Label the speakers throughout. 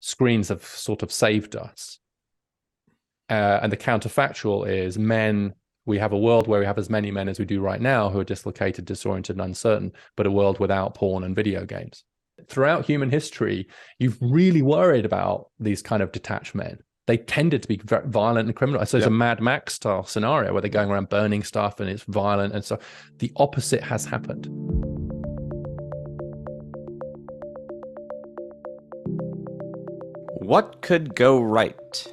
Speaker 1: screens have sort of saved us. And the counterfactual is we have a world where we have as many men as we do right now who are dislocated, disoriented, and uncertain, but a world without porn and video games. Throughout human history, you've really worried about these kind of detached men. They tended to be very violent and criminal. So it's a Mad Max style scenario where they're going around burning stuff and it's violent. And so the opposite has happened.
Speaker 2: What could go right?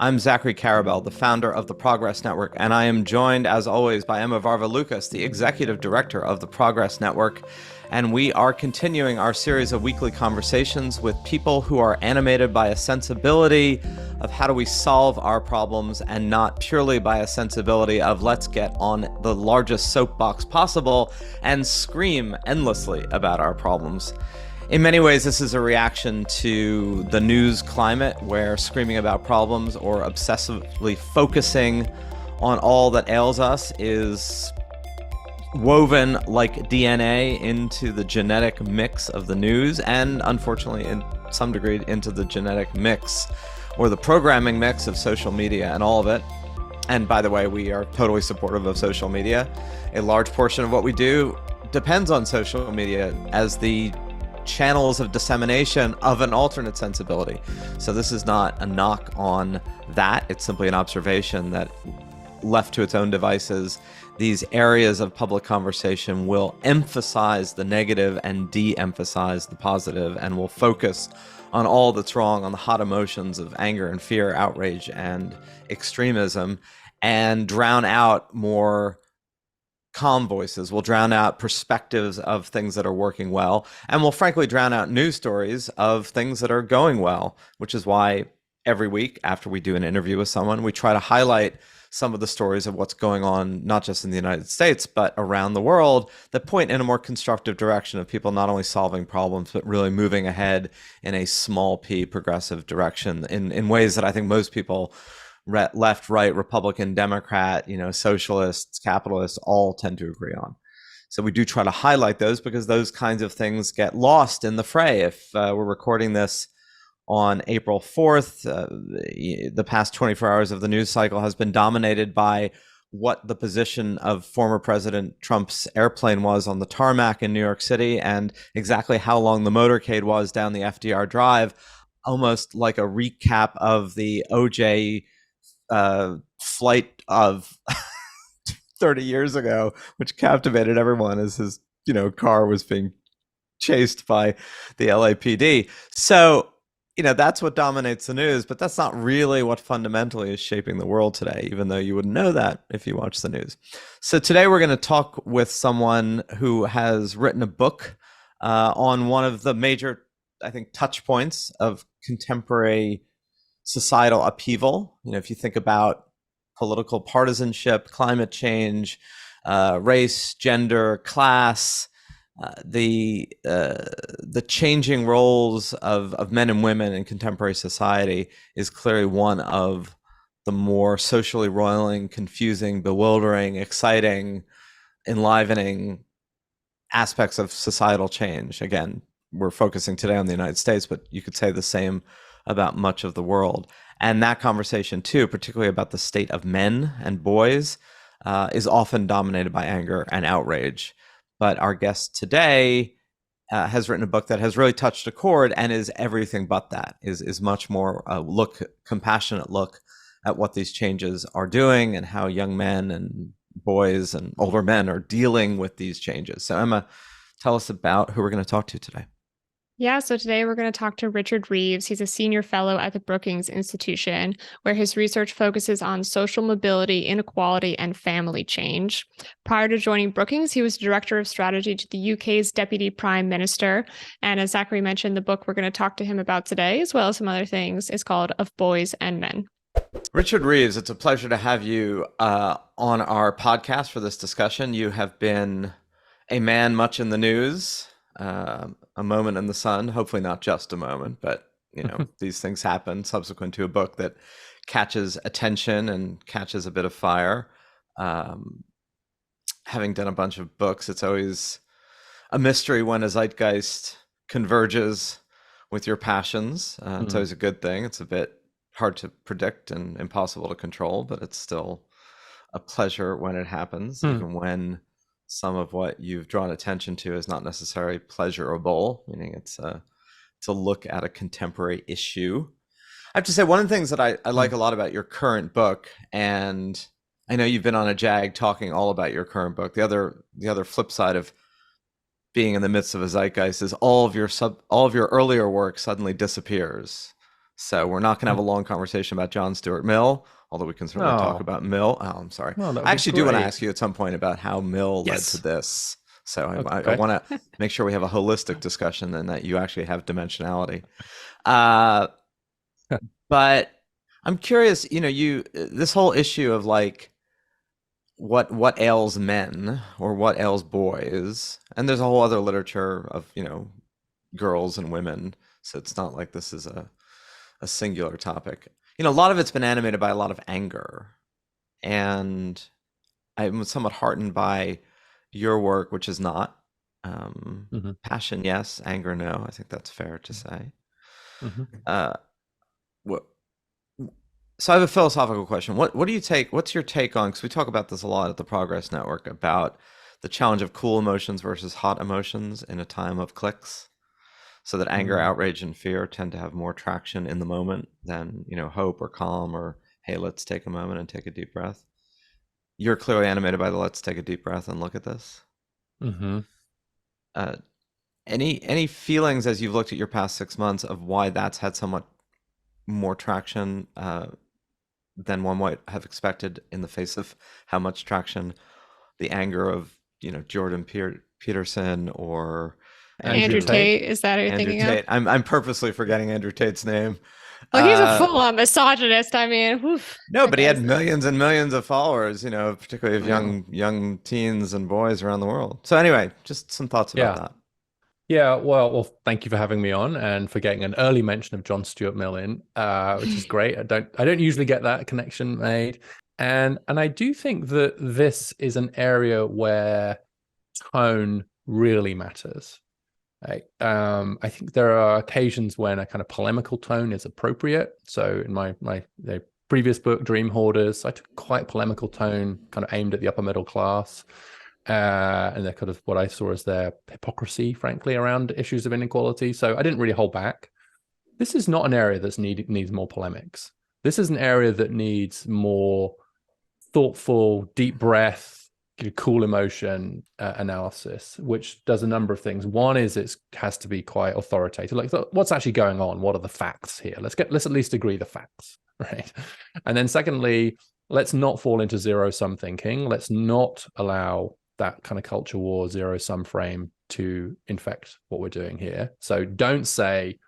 Speaker 2: I'm Zachary Karabell, the founder of the Progress Network, and I am joined, as always, by Emma Varvaloucas, the executive director of the Progress Network. And we are continuing our series of weekly conversations with people who are animated by a sensibility of how do we solve our problems, and not purely by a sensibility of let's get on the largest soapbox possible and scream endlessly about our problems. In many ways, this is a reaction to the news climate where screaming about problems or obsessively focusing on all that ails us is woven like DNA into the genetic mix of the news, and unfortunately, in some degree, into the genetic mix or the programming mix of social media and all of it. And by the way, we are totally supportive of social media. A large portion of what we do depends on social media as the channels of dissemination of an alternate sensibility. So this is not a knock on that. It's simply an observation that, left to its own devices, these areas of public conversation will emphasize the negative and de-emphasize the positive, and will focus on all that's wrong, on the hot emotions of anger and fear, outrage and extremism, and drown out more calm voices, will drown out perspectives of things that are working well, and will frankly drown out news stories of things that are going well, which is why every week after we do an interview with someone, we try to highlight some of the stories of what's going on, not just in the United States, but around the world, that point in a more constructive direction of people not only solving problems, but really moving ahead in a small p progressive direction in ways that I think most people, left, right, Republican, Democrat, socialists, capitalists, all tend to agree on. So we do try to highlight those because those kinds of things get lost in the fray. If we're recording this on April 4th, the past 24 hours of the news cycle has been dominated by what the position of former President Trump's airplane was on the tarmac in New York City, and exactly how long the motorcade was down the FDR Drive, almost like a recap of the OJ flight of 30 years ago, which captivated everyone as his car was being chased by the LAPD. So that's what dominates the news, but that's not really what fundamentally is shaping the world today, even though you wouldn't know that if you watch the news. So today we're going to talk with someone who has written a book on one of the major, I think, touch points of contemporary societal upheaval. If you think about political partisanship, climate change, race, gender, class, the changing roles of men and women in contemporary society is clearly one of the more socially roiling, confusing, bewildering, exciting, enlivening aspects of societal change. Again, we're focusing today on the United States, but you could say the same about much of the world. And that conversation too, particularly about the state of men and boys, is often dominated by anger and outrage. But our guest today has written a book that has really touched a chord and is everything but that, is much more a compassionate look at what these changes are doing and how young men and boys and older men are dealing with these changes. So Emma, tell us about who we're going to talk to today.
Speaker 3: Yeah, so today we're going to talk to Richard Reeves. He's a senior fellow at the Brookings Institution, where his research focuses on social mobility, inequality, and family change. Prior to joining Brookings, he was director of strategy to the UK's Deputy Prime Minister. And as Zachary mentioned, the book we're going to talk to him about today, as well as some other things, is called Of Boys and Men.
Speaker 2: Richard Reeves, it's a pleasure to have you on our podcast for this discussion. You have been a man much in the news, a moment in the sun, hopefully not just a moment, but these things happen subsequent to a book that catches attention and catches a bit of fire. Having done a bunch of books, it's always a mystery when a zeitgeist converges with your passions. It's always a good thing. It's a bit hard to predict and impossible to control, but it's still a pleasure when it happens, even when some of what you've drawn attention to is not necessarily pleasurable, meaning it's a look at a contemporary issue. I have to say, one of the things that I like a lot about your current book, and I know you've been on a jag talking all about your current book. The other flip side of being in the midst of a zeitgeist is all of your earlier work suddenly disappears. So we're not going to have a long conversation about John Stuart Mill, although we can certainly talk about Mill. Oh, I'm sorry. I actually do want to ask you at some point about how Mill led to this. So I want to make sure we have a holistic discussion and that you actually have dimensionality. But I'm curious, this whole issue of like what ails men or what ails boys, and there's a whole other literature of, girls and women. So it's not like this is a singular topic. A lot of it's been animated by a lot of anger. And I'm somewhat heartened by your work, which is not. Passion, yes. Anger, no. I think that's fair to say. So I have a philosophical question. What do you take? What's your take on, because we talk about this a lot at the Progress Network, about the challenge of cool emotions versus hot emotions in a time of clicks? So that anger, outrage, and fear tend to have more traction in the moment than, hope or calm or, hey, let's take a moment and take a deep breath. You're clearly animated by the let's take a deep breath and look at this. Any feelings as you've looked at your past 6 months of why that's had so much more traction than one might have expected in the face of how much traction the anger of, Jordan Peterson or
Speaker 3: Andrew Tate? Is that who you're thinking of?
Speaker 2: I'm purposely forgetting Andrew Tate's name.
Speaker 3: Well, he's a full-on misogynist. I mean,
Speaker 2: no, but he had millions and millions of followers, particularly of young teens and boys around the world. So anyway, just some thoughts about that.
Speaker 1: Yeah, well, thank you for having me on and for getting an early mention of John Stuart Mill in, which is great. I don't usually get that connection made, and I do think that this is an area where tone really matters. Right? I think there are occasions when a kind of polemical tone is appropriate. So in my previous book, Dream Hoarders, I took quite a polemical tone, kind of aimed at the upper middle class. And they're kind of what I saw as their hypocrisy, frankly, around issues of inequality. So I didn't really hold back. This is not an area that's needs more polemics. This is an area that needs more thoughtful, deep breath, cool emotion analysis, which does a number of things. One is it has to be quite authoritative. Like, what's actually going on? What are the facts here? Let's at least agree the facts, right? And then secondly, let's not fall into zero-sum thinking. Let's not allow that kind of culture war, zero-sum frame to infect what we're doing here. So don't say,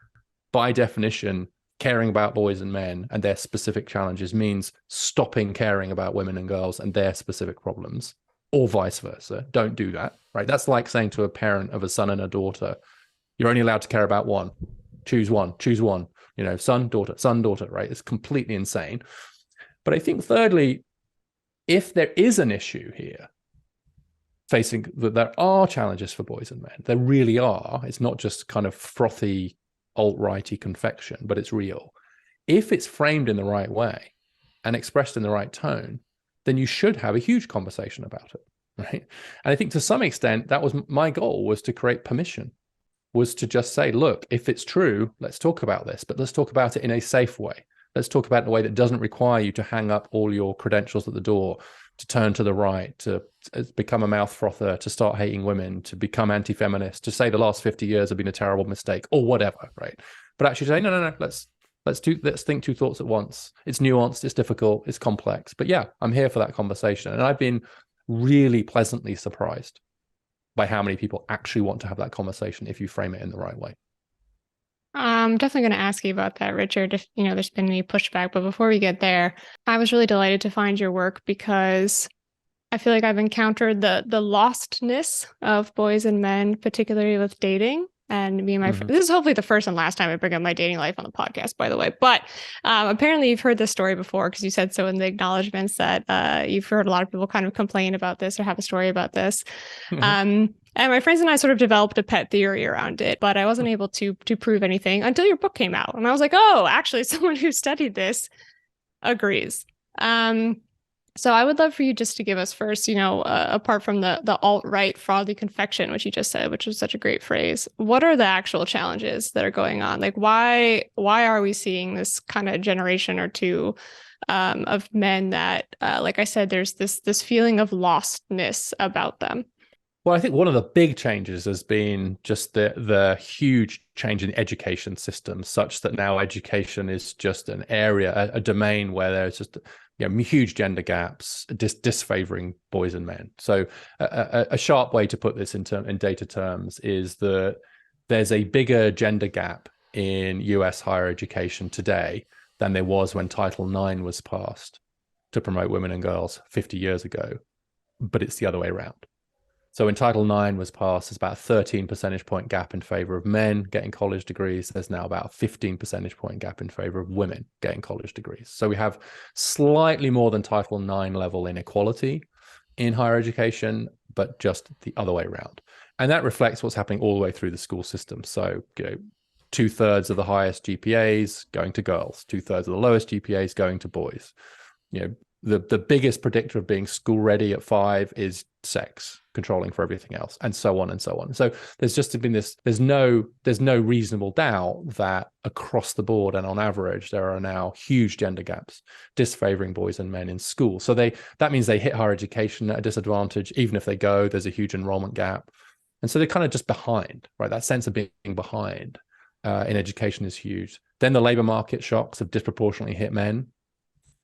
Speaker 1: by definition, caring about boys and men and their specific challenges means stopping caring about women and girls and their specific problems, or vice versa. Don't do that, right? That's like saying to a parent of a son and a daughter, you're only allowed to care about one. Choose one, son, daughter, right? It's completely insane. But I think thirdly, if there is an issue here, facing that there are challenges for boys and men, there really are. It's not just kind of frothy, alt-righty confection, but it's real. If it's framed in the right way and expressed in the right tone, then you should have a huge conversation about it, right? And I think to some extent, that was my goal, was to create permission, was to just say, look, if it's true, let's talk about this, but let's talk about it in a safe way. Let's talk about it in a way that doesn't require you to hang up all your credentials at the door, to turn to the right, to become a mouth frother, to start hating women, to become anti-feminist, to say the last 50 years have been a terrible mistake, or whatever, right? But actually say, no, let's think two thoughts at once. It's nuanced, it's difficult, it's complex. But yeah, I'm here for that conversation. And I've been really pleasantly surprised by how many people actually want to have that conversation if you frame it in the right way.
Speaker 3: I'm definitely going to ask you about that, Richard, if, there's been any pushback. But before we get there, I was really delighted to find your work because I feel like I've encountered the lostness of boys and men, particularly with dating. And me and my this is hopefully the first and last time I bring up my dating life on the podcast, by the way. But apparently you've heard this story before because you said so in the acknowledgements that you've heard a lot of people kind of complain about this or have a story about this. And my friends and I sort of developed a pet theory around it, but I wasn't able to prove anything until your book came out. And I was like, oh, actually, someone who studied this agrees. So I would love for you just to give us first, apart from the alt-right frothy confection, which you just said, which was such a great phrase, what are the actual challenges that are going on? Like, why are we seeing this kind of generation or two of men that, like I said, there's this feeling of lostness about them?
Speaker 1: Well, I think one of the big changes has been just the huge change in education systems, such that now education is just an area, a domain where there's just huge gender gaps, disfavoring boys and men. So a sharp way to put this in data terms is that there's a bigger gender gap in US higher education today than there was when Title IX was passed to promote women and girls 50 years ago, but it's the other way around. So when Title IX was passed, there's about a 13 percentage point gap in favor of men getting college degrees. There's now about a 15 percentage point gap in favor of women getting college degrees. So we have slightly more than Title IX level inequality in higher education, but just the other way around. And that reflects what's happening all the way through the school system. So, 2/3 of the highest GPAs going to girls, 2/3 of the lowest GPAs going to boys. The biggest predictor of being school ready at 5 is sex, controlling for everything else, and so on and so on. So there's just been this, there's no reasonable doubt that across the board and on average, there are now huge gender gaps disfavoring boys and men in school. So that means they hit higher education at a disadvantage. Even if they go, there's a huge enrollment gap. And so they're kind of just behind, right? That sense of being behind in education is huge. Then the labor market shocks have disproportionately hit men.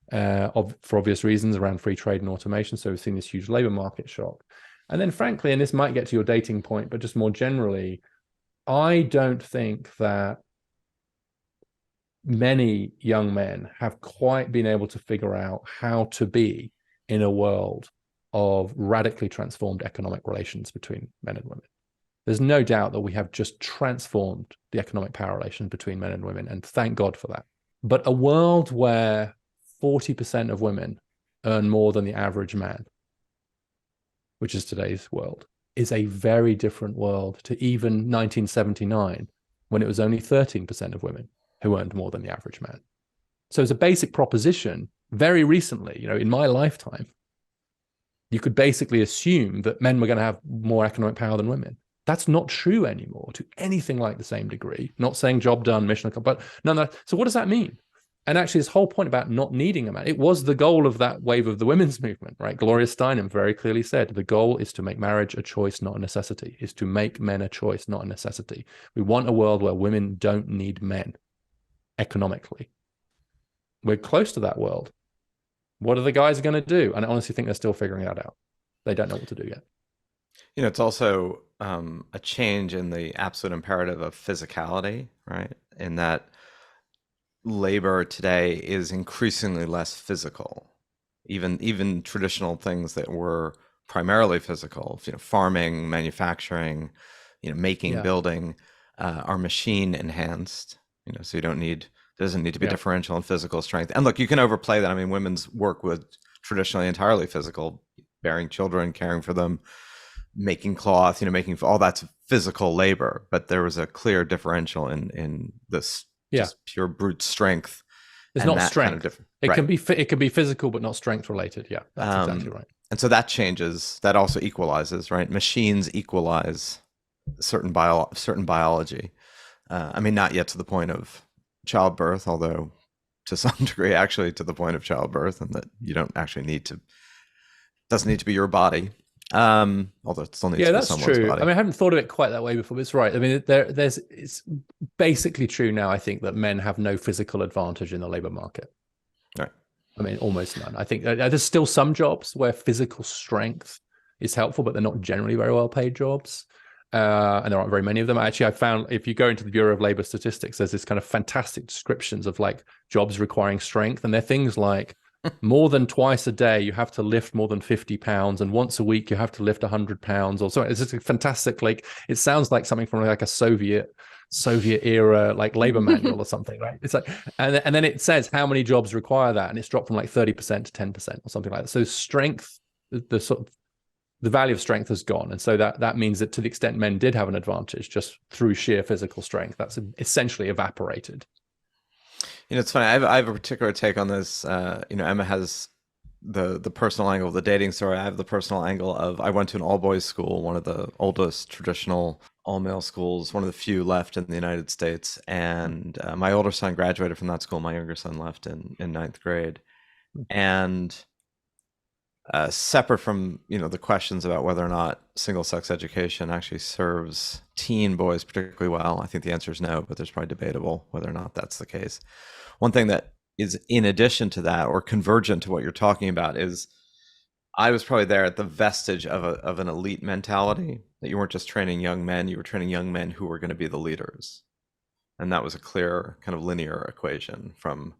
Speaker 1: For obvious reasons around free trade and automation. So we've seen this huge labor market shock. And then frankly, and this might get to your dating point, but just more generally, I don't think that many young men have quite been able to figure out how to be in a world of radically transformed economic relations between men and women. There's no doubt that we have just transformed the economic power relations between men and women, and thank God for that. But a world where 40% of women earn more than the average man, which is today's world, is a very different world to even 1979, when it was only 13% of women who earned more than the average man. So as a basic proposition, very recently, in my lifetime, you could basically assume that men were going to have more economic power than women. That's not true anymore to anything like the same degree. Not saying job done, mission accomplished, but no. So what does that mean? And actually, this whole point about not needing a man, it was the goal of that wave of the women's movement, right? Gloria Steinem very clearly said, the goal is to make marriage a choice, not a necessity, is to make men a choice, not a necessity. We want a world where women don't need men economically. We're close to that world. What are the guys going to do? And I honestly think they're still figuring that out. They don't know what to do yet.
Speaker 2: It's also a change in the absolute imperative of physicality, right? In that labor today is increasingly less physical. Even traditional things that were primarily physical, farming, manufacturing, making, building, are machine enhanced. So there doesn't need to be differential in physical strength. And look, you can overplay that. I mean, women's work was traditionally entirely physical, bearing children, caring for them, making cloth, making all that's physical labor. But there was a clear differential in this. Just pure brute strength.
Speaker 1: It's not strength.
Speaker 2: Kind of
Speaker 1: it can be physical, but not strength related. Yeah, that's exactly right.
Speaker 2: And so that changes. That also equalizes, right? Machines equalize certain biology. Not yet to the point of childbirth, although to some degree, actually to the point of childbirth, and that you don't actually doesn't need to be your body. Although it still needs to be someone's
Speaker 1: true.
Speaker 2: body.
Speaker 1: I haven't thought of it quite that way before, but it's right. It's basically true now, I think, that men have no physical advantage in the labor market.
Speaker 2: Right.
Speaker 1: Almost none. I think there's still some jobs where physical strength is helpful, but they're not generally very well paid jobs. And there aren't very many of them. Actually, I found if you go into the Bureau of Labor Statistics, there's this kind of fantastic descriptions of like jobs requiring strength. And they're things like more than twice a day, you have to lift more than 50 pounds. And once a week, you have to lift 100 pounds or so. It's just a fantastic, it sounds like something from like a Soviet era, like labor manual or something, right? It's like, and then it says how many jobs require that. And it's dropped from like 30% to 10% or something like that. So strength, the sort of the value of strength has gone. And so that means that to the extent men did have an advantage just through sheer physical strength, that's essentially evaporated.
Speaker 2: It's funny. I have a particular take on this. Emma has the personal angle of the dating story. I have the personal angle of, I went to an all boys school, one of the oldest traditional all male schools, one of the few left in the United States. And my older son graduated from that school. My younger son left in ninth grade. And separate from the questions about whether or not single sex education actually serves teen boys particularly well, I think the answer is no, but there's probably debatable whether or not that's the case. One thing that is in addition to that, or convergent to what you're talking about, is I was probably there at the vestige of an elite mentality, that you weren't just training young men, you were training young men who were going to be the leaders. And that was a clear kind of linear equation from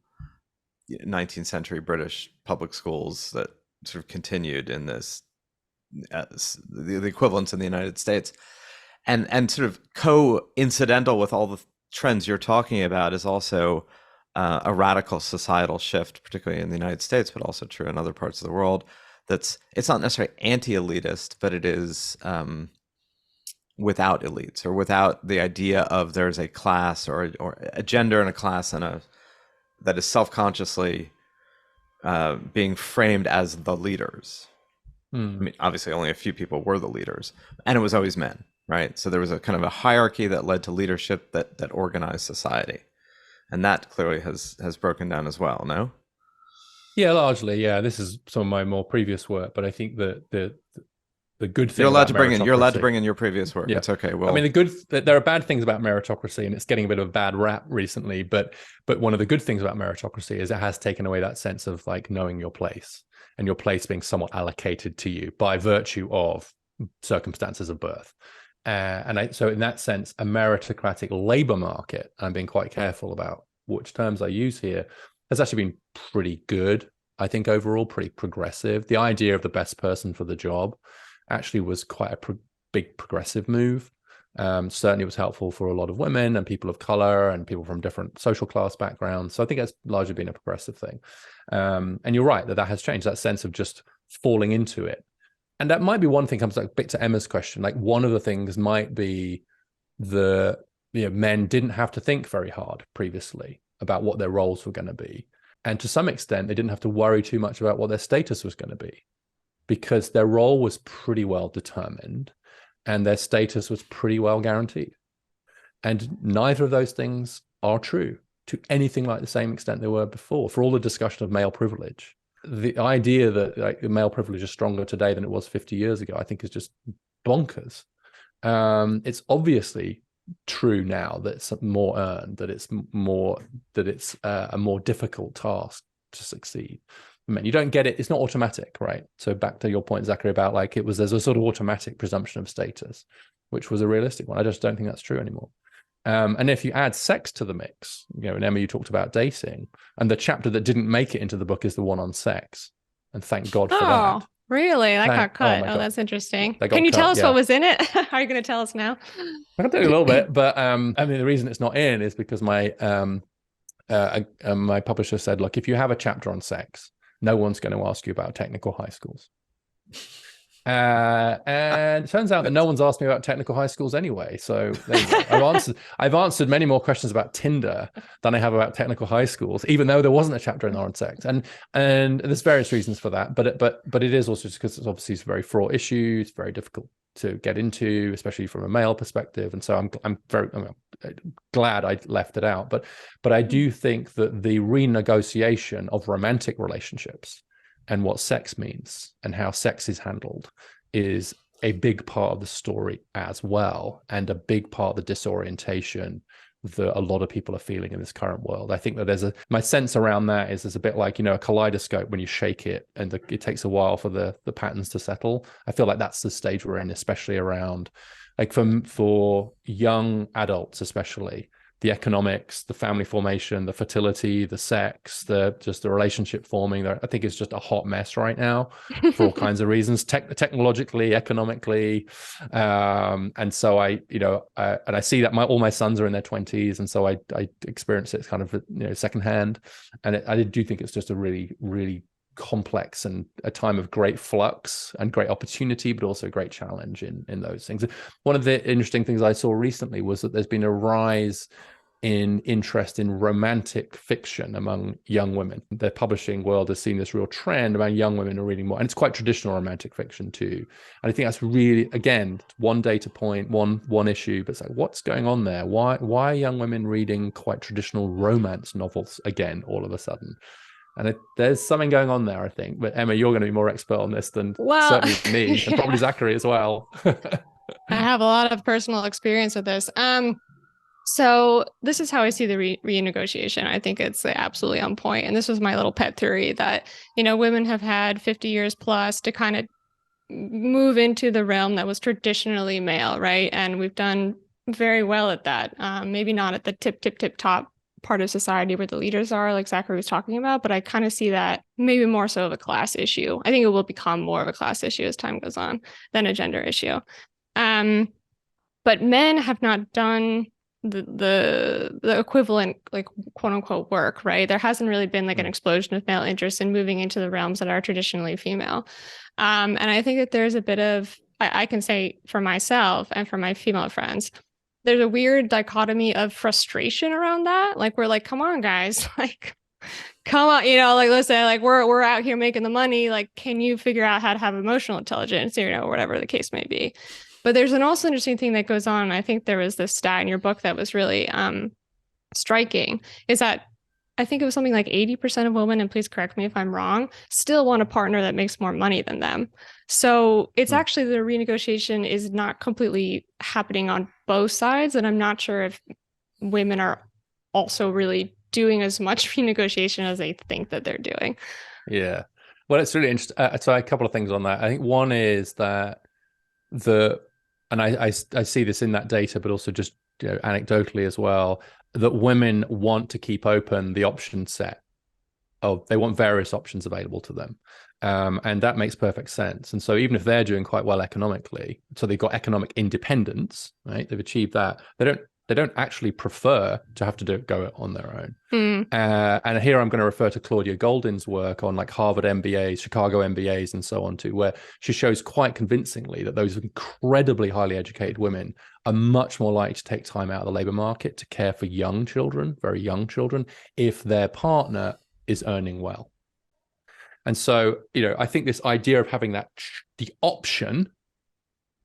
Speaker 2: 19th century British public schools that sort of continued in this, the equivalents in the United States. And sort of coincidental with all the trends you're talking about is also a radical societal shift, particularly in the United States, but also true in other parts of the world. It's not necessarily anti-elitist, but it is without elites, or without the idea of there's a class or a gender and a class that is self-consciously being framed as the leaders. I mean, obviously only a few people were the leaders, and it was always men, right? So there was a kind of a hierarchy that led to leadership that organized society. And that clearly has broken down as well, no?
Speaker 1: Yeah, largely. Yeah, this is some of my more previous work, but I think that the good thing
Speaker 2: you're allowed to bring in your previous work.
Speaker 1: Yeah.
Speaker 2: It's okay.
Speaker 1: Well, I mean, there are bad things about meritocracy, and it's getting a bit of a bad rap recently. But one of the good things about meritocracy is it has taken away that sense of like knowing your place, and your place being somewhat allocated to you by virtue of circumstances of birth. So in that sense, a meritocratic labor market, I'm being quite careful about which terms I use here, has actually been pretty good. I think overall pretty progressive. The idea of the best person for the job actually was quite a big progressive move. Certainly was helpful for a lot of women and people of color and people from different social class backgrounds. So I think that's largely been a progressive thing. And you're right that has changed, that sense of just falling into it. And that might be one thing, comes back to Emma's question. Like, one of the things might be men didn't have to think very hard previously about what their roles were going to be. And to some extent, they didn't have to worry too much about what their status was going to be, because their role was pretty well determined and their status was pretty well guaranteed. And neither of those things are true to anything like the same extent they were before. For all the discussion of male privilege, the idea that like male privilege is stronger today than it was 50 years ago, I think is just bonkers. It's obviously true now that it's more earned, that it's a more difficult task to succeed. I mean, you don't get it. It's not automatic, right? So back to your point, Zachary, about like there's a sort of automatic presumption of status, which was a realistic one. I just don't think that's true anymore. And if you add sex to the mix, and Emma, you talked about dating, and the chapter that didn't make it into the book is the one on sex. And thank God for that.
Speaker 3: Really? That got cut. Oh, that's interesting. Can you tell us what was in it? Are you going to tell us now?
Speaker 1: I can tell you a little bit, but I mean, the reason it's not in is because my publisher said, look, if you have a chapter on sex, no one's going to ask you about technical high schools. And it turns out that no one's asked me about technical high schools anyway. So there you go. I've answered many more questions about Tinder than I have about technical high schools, even though there wasn't a chapter in there on sex. And there's various reasons for that. But it is also just because it's obviously very fraught issue. It's very difficult to get into, especially from a male perspective. And so I'm very glad I left it out. But I do think that the renegotiation of romantic relationships and what sex means and how sex is handled is a big part of the story as well, and a big part of the disorientation that a lot of people are feeling in this current world. I think that my sense around that is there's a bit like, a kaleidoscope when you shake it and it takes a while for the patterns to settle. I feel like that's the stage we're in, especially around like for young adults, especially the economics, the family formation, the fertility, the sex, the relationship forming. I think it's just a hot mess right now for all kinds of reasons, technologically, economically. And so I see that all my sons are in their 20s. And so I experience it kind of, secondhand. And I do think it's just a really, really complex and a time of great flux and great opportunity, but also great challenge in those things. One of the interesting things I saw recently was that there's been a rise in interest in romantic fiction among young women. The publishing world has seen this real trend among young women are reading more, and it's quite traditional romantic fiction too. And I think that's really, again, one data point, one issue, but it's like, what's going on there? Why are young women reading quite traditional romance novels again all of a sudden? And there's something going on there, I think. But Emma, you're going to be more expert on this than certainly me,
Speaker 3: yeah.
Speaker 1: and probably Zachary as well.
Speaker 3: I have a lot of personal experience with this. So this is how I see the renegotiation. I think it's absolutely on point. And this was my little pet theory that, women have had 50 years plus to kind of move into the realm that was traditionally male, right? And we've done very well at that. Maybe not at the tip top part of society where the leaders are, like Zachary was talking about, but I kind of see that maybe more so of a class issue. I think it will become more of a class issue as time goes on than a gender issue. But men have not done the equivalent, like, quote unquote work, right? There hasn't really been like an explosion of male interest in moving into the realms that are traditionally female. And I think that there's a bit of, I can say for myself and for my female friends, there's a weird dichotomy of frustration around that. Like, we're like, come on, guys, like, come on, like, listen, like, we're out here making the money. Like, can you figure out how to have emotional intelligence, whatever the case may be. But there's an also interesting thing that goes on. I think there was this stat in your book that was really striking, is that I think it was something like 80% of women, and please correct me if I'm wrong, still want a partner that makes more money than them. So it's actually, the renegotiation is not completely happening on both sides. And I'm not sure if women are also really doing as much renegotiation as they think that they're doing.
Speaker 1: Yeah. Well, it's really interesting. So a couple of things on that. I think one is that I see this in that data, but also just anecdotally as well, that women want to keep open the option set. They want various options available to them. And that makes perfect sense. And so even if they're doing quite well economically, so they've got economic independence, right? They've achieved that. They don't actually prefer to have to go it on their own. And here I'm going to refer to Claudia Goldin's work on like Harvard MBAs, Chicago MBAs, and so on too, where she shows quite convincingly that those incredibly highly educated women are much more likely to take time out of the labor market to care for young children, very young children, if their partner is earning well. And so, I think this idea of having the option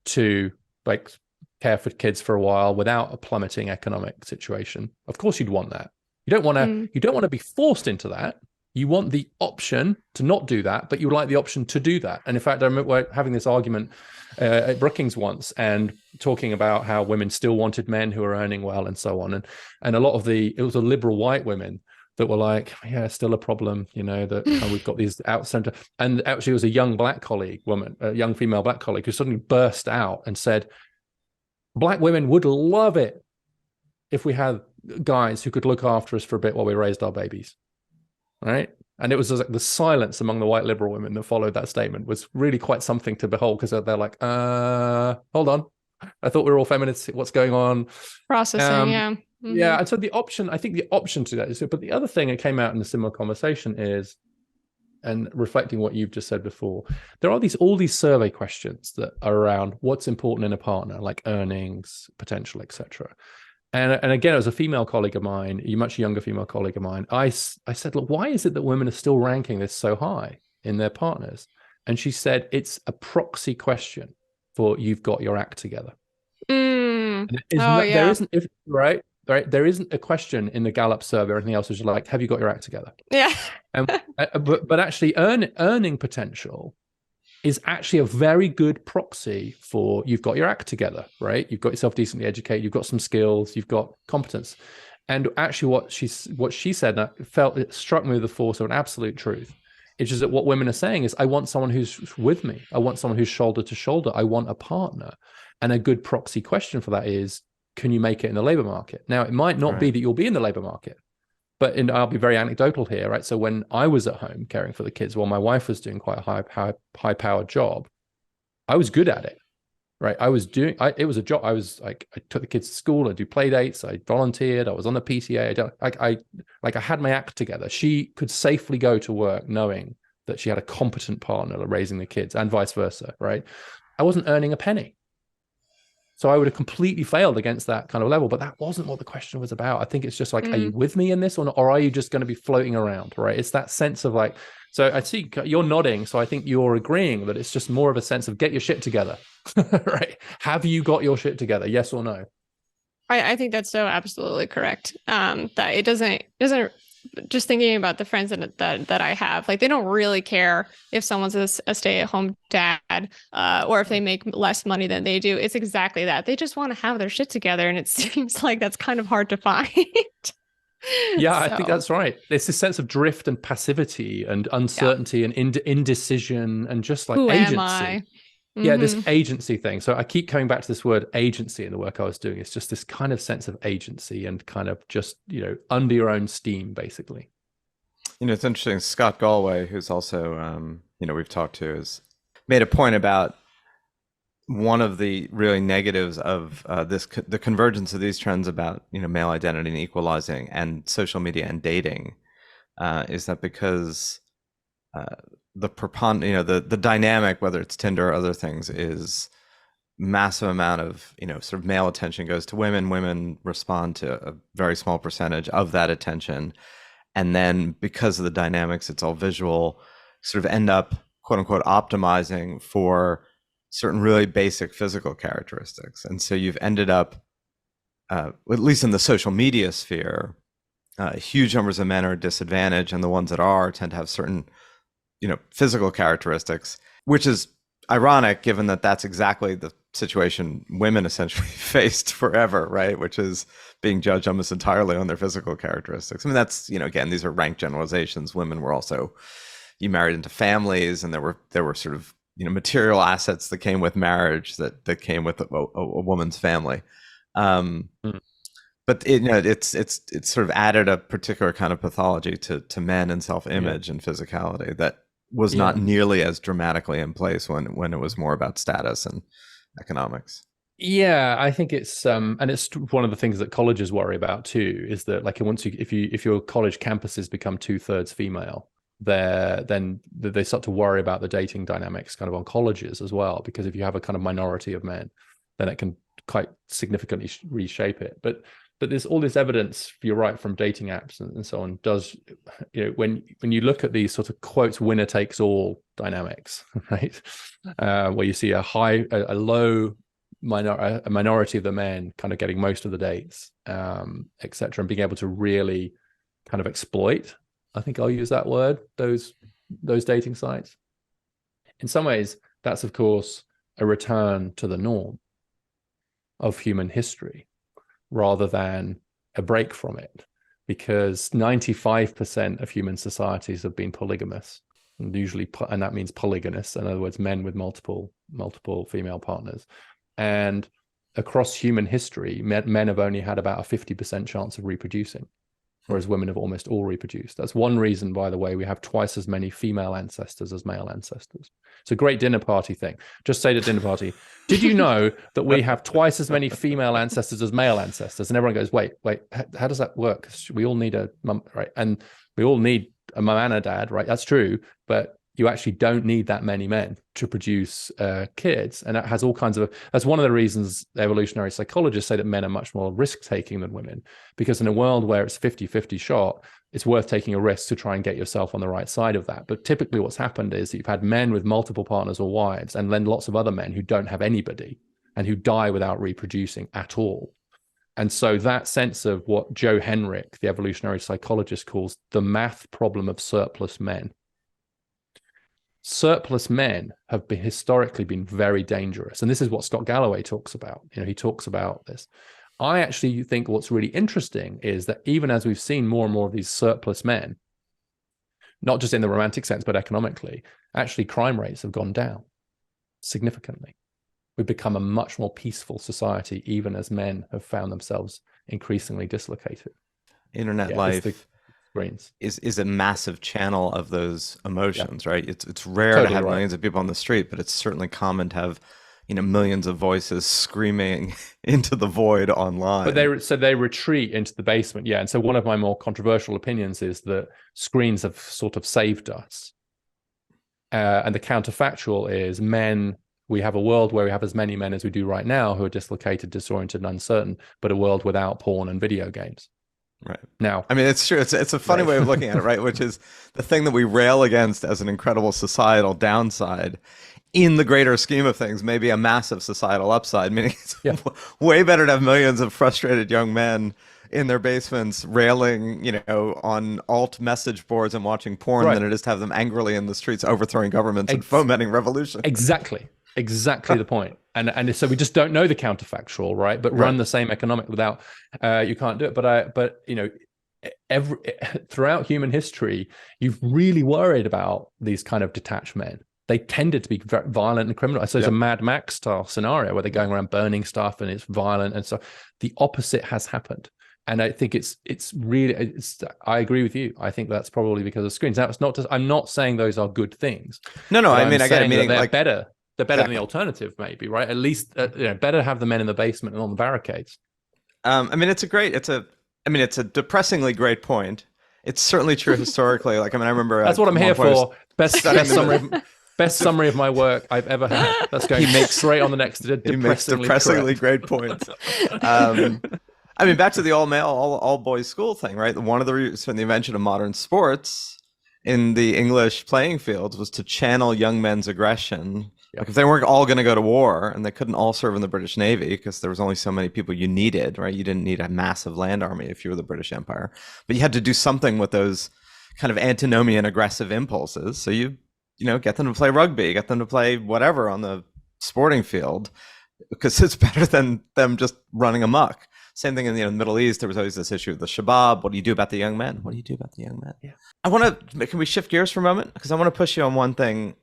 Speaker 1: to like care for kids for a while without a plummeting economic situation. Of course, you'd want that. You don't want to be forced into that. You want the option to not do that, but you like the option to do that. And in fact, I remember having this argument at Brookings once and talking about how women still wanted men who are earning well and so on. And a lot of it was the liberal white women that were like, yeah, it's still a problem, that we've got these out center. And actually it was a young a young female black colleague who suddenly burst out and said, Black women would love it if we had guys who could look after us for a bit while we raised our babies, right? And it was like the silence among the white liberal women that followed that statement was really quite something to behold, because they're like, hold on, I thought we were all feminists. What's going on?
Speaker 3: Processing, yeah. Mm-hmm.
Speaker 1: Yeah, and so I think the option to that is, but the other thing that came out in a similar conversation is, and reflecting what you've just said before, there are all these survey questions that are around what's important in a partner, like earnings, potential, etc. And again, as a female colleague of mine, a much younger female colleague of mine, I said, look, why is it that women are still ranking this so high in their partners? And she said, it's a proxy question for you've got your act together. There isn't, right? There isn't a question in the Gallup survey or anything else which is like, have you got your act together?
Speaker 3: Yeah.
Speaker 1: But actually earning potential is actually a very good proxy for you've got your act together, right? You've got yourself decently educated, you've got some skills, you've got competence. And actually what she said, and it struck me with the force of an absolute truth, it's just that what women are saying is, I want someone who's with me. I want someone who's shoulder to shoulder. I want a partner. And a good proxy question for that is, can you make it in the labor market? Now, it might not be that you'll be in the labor market, but I'll be very anecdotal here, right? So when I was at home caring for the kids, while my wife was doing quite a high-powered job, I was good at it, right? It was a job. I took the kids to school, I do play dates, I volunteered, I was on the PTA, I had my act together. She could safely go to work knowing that she had a competent partner raising the kids, and vice versa, right? I wasn't earning a penny. So I would have completely failed against that kind of level, but that wasn't what the question was about. I think it's just like, are you with me in this or not? Or are you just going to be floating around, right? It's that sense of like, so I see you're nodding. So I think you're agreeing that it's just more of a sense of get your shit together, right? Have you got your shit together? Yes or no?
Speaker 3: I think that's so absolutely correct. That it doesn't just thinking about the friends that I have, like they don't really care if someone's a stay-at-home dad or if they make less money than they do. It's exactly that. They just want to have their shit together. And it seems like that's kind of hard to find.
Speaker 1: Yeah, I think that's right. It's this sense of drift and passivity and uncertainty and indecision and just like agency.
Speaker 3: Am I?
Speaker 1: Yeah, this agency thing. So I keep coming back to this word agency in the work I was doing. It's just this kind of sense of agency and kind of just, under your own steam, basically.
Speaker 2: It's interesting. Scott Galway, who's also, we've talked to, has made a point about one of the really negatives of the convergence of these trends about, male identity and equalizing and social media and dating is that because the dynamic, whether it's Tinder or other things, is massive amount of sort of male attention goes to women. Women respond to a very small percentage of that attention, and then because of the dynamics, it's all visual. Sort of end up quote unquote optimizing for certain really basic physical characteristics, and so you've ended up, at least in the social media sphere, huge numbers of men are disadvantaged, and the ones that are tend to have certain physical characteristics, which is ironic given that that's exactly the situation women essentially faced forever, right? Which is being judged almost entirely on their physical characteristics. I mean, that's, again, these are rank generalizations. Women were also, you married into families, and there were sort of, material assets that came with marriage that came with a woman's family. But it's sort of added a particular kind of pathology to men and self-image and physicality that was not nearly as dramatically in place when it was more about status and economics.
Speaker 1: Yeah, I think it's and it's one of the things that colleges worry about too, is that like if your college campuses become 2/3 female, then they start to worry about the dating dynamics kind of on colleges as well, because if you have a kind of minority of men, then it can quite significantly reshape it. But there's all this evidence, you're right, from dating apps and so on, does, when you look at these sort of quotes winner takes all dynamics, right, where you see a minority of the men kind of getting most of the dates, etc., and being able to really kind of exploit, I think I'll use that word, those dating sites. In some ways, that's of course a return to the norm of human history, rather than a break from it, because 95% of human societies have been polygamous, and that means polygynous, in other words, men with multiple female partners. And across human history, men have only had about a 50% chance of reproducing, whereas women have almost all reproduced. That's one reason, by the way, we have twice as many female ancestors as male ancestors. It's a great dinner party thing. Just say to dinner party, did you know that we have twice as many female ancestors as male ancestors? And everyone goes, wait, how does that work? We all need a mum, right? And we all need a mum and a dad, right? That's true. But you actually don't need that many men to produce kids. And that has all kinds of, that's one of the reasons evolutionary psychologists say that men are much more risk-taking than women, because in a world where it's 50-50 shot, it's worth taking a risk to try and get yourself on the right side of that. But typically what's happened is that you've had men with multiple partners or wives, and then lots of other men who don't have anybody and who die without reproducing at all. And so that sense of what Joe Henrich, the evolutionary psychologist, calls the math problem of surplus men. Surplus men have historically been very dangerous. And this is what Scott Galloway talks about. He talks about this. I actually think what's really interesting is that even as we've seen more and more of these surplus men, not just in the romantic sense, but economically, actually crime rates have gone down significantly. We've become a much more peaceful society, even as men have found themselves increasingly dislocated.
Speaker 2: Internet life is a massive channel of those emotions, right? It's rare totally to have millions of people on the street, but it's certainly common to have millions of voices screaming into the void online.
Speaker 1: But they retreat into the basement, And so one of my more controversial opinions is that screens have sort of saved us, And the counterfactual is we have a world where we have as many men as we do right now who are dislocated, disoriented, and uncertain, but a world without porn and video games.
Speaker 2: Right.
Speaker 1: Now,
Speaker 2: I mean, it's true. It's a funny way of looking at it, right? Which is the thing that we rail against as an incredible societal downside. In the greater scheme of things, maybe a massive societal upside, meaning it's way better to have millions of frustrated young men in their basements railing, on alt message boards and watching porn than it is to have them angrily in the streets overthrowing governments and fomenting revolution.
Speaker 1: Exactly the point. And so we just don't know the counterfactual, right? But run the same economic without, you can't do it. But throughout human history, you've really worried about these kind of detached men. They tended to be very violent and criminal. So it's a Mad Max style scenario where they're going around burning stuff and it's violent. And so the opposite has happened. And I think I agree with you. I think that's probably because of screens. Now, I'm not saying those are good things.
Speaker 2: No, I mean, I get it. Meaning
Speaker 1: they're better. They're better than the alternative, maybe, right? At least, better to have the men in the basement and on the barricades.
Speaker 2: I mean, it's a depressingly great point. It's certainly true historically. I remember
Speaker 1: that's what I'm here for. Best summary of my work I've ever had. That's going straight on the next.
Speaker 2: Depressingly great point. I mean, back to the all male, all boys school thing, right? One of the reasons for the invention of modern sports in the English playing fields was to channel young men's aggression. Like if they weren't all going to go to war and they couldn't all serve in the British Navy because there was only so many people you needed, right? You didn't need a massive land army if you were the British Empire, but you had to do something with those kind of antinomian aggressive impulses. So you get them to play rugby, get them to play whatever on the sporting field because it's better than them just running amok. Same thing in the Middle East. There was always this issue of the Shabab. What do you do about the young men? What do you do about the young men? Yeah. Can we shift gears for a moment? Because I want to push you on one thing